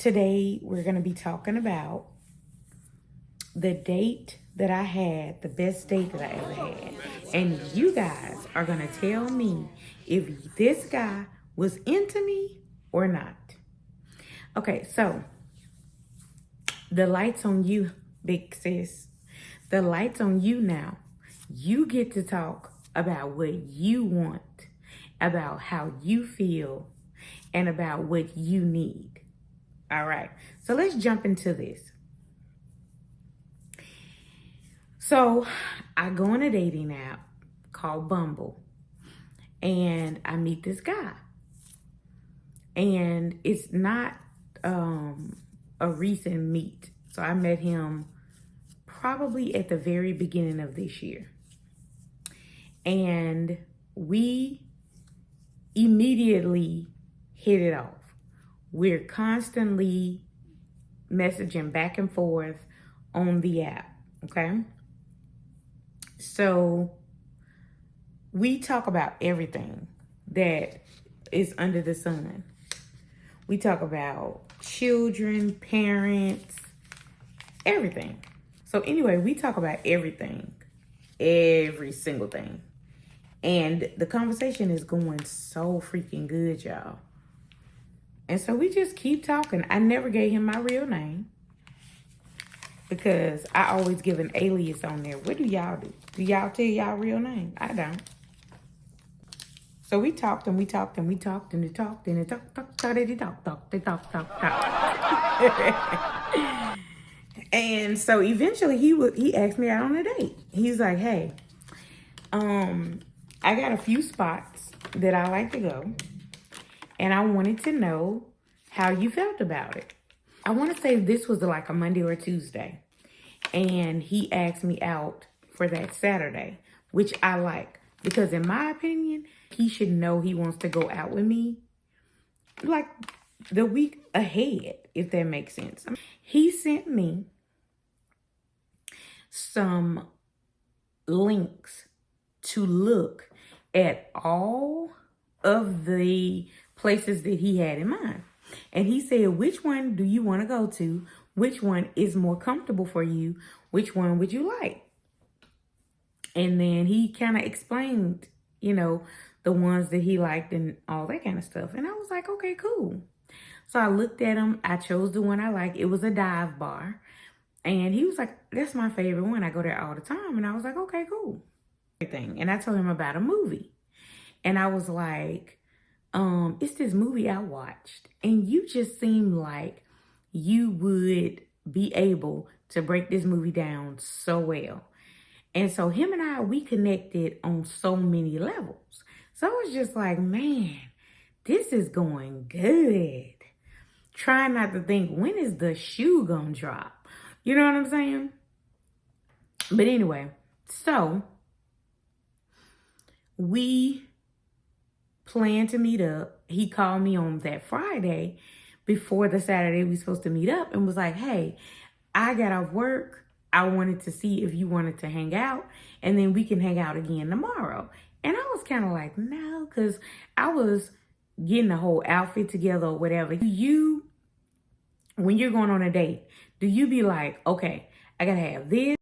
Today, we're going to be talking about the date that I had, the best date that I ever had. And you guys are going to tell me if this guy was into me or not. Okay, so the light's on you, big sis. The light's on you now. You get to talk about what you want, about how you feel, and about what you need. All right, so let's jump into this. So I go on a dating app called Bumble, and I meet this guy. And it's not a recent meet. So I met him probably at the very beginning of this year. And we immediately hit it off. We're constantly messaging back and forth on the app, okay? So we talk about everything that is under the sun. We talk about children, parents, everything. So anyway, we talk about everything, every single thing. And the conversation is going so freaking good, y'all. And so we just keep talking. I never gave him my real name because I always give an alias on there. What do y'all do? Do y'all tell y'all real name? I don't. So we talked and we talked and we talked and we talked and we talked. And so eventually he asked me out on a date. He's like, hey, I got a few spots that I like to go. And I wanted to know how you felt about it. I want to say this was like a Monday or a Tuesday. And he asked me out for that Saturday, which I like. Because in my opinion, he should know he wants to go out with me like the week ahead, if that makes sense. He sent me some links to look at all of the places that he had in mind. And he said, which one do you want to go to? Which one is more comfortable for you? Which one would you like? And then he kind of explained, the ones that he liked and all that kind of stuff. And I was like, okay, cool. So I looked at him. I chose the one I liked. It was a dive bar. And he was like, that's my favorite one. I go there all the time. And I was like, okay, cool. And I told him about a movie. And I was like, it's this movie I watched. And you just seem like you would be able to break this movie down so well. And so him and we connected on so many levels. So I was just like, man, this is going good. Trying not to think, when is the shoe gonna drop? You know what I'm saying? But anyway, so we planned to meet up. He called me on that Friday before the Saturday we were supposed to meet up and was like, hey, I got off work. I wanted to see if you wanted to hang out and then we can hang out again tomorrow. And I was kind of like, no, because I was getting the whole outfit together or whatever. When you're going on a date, do you be like, okay, I got to have this,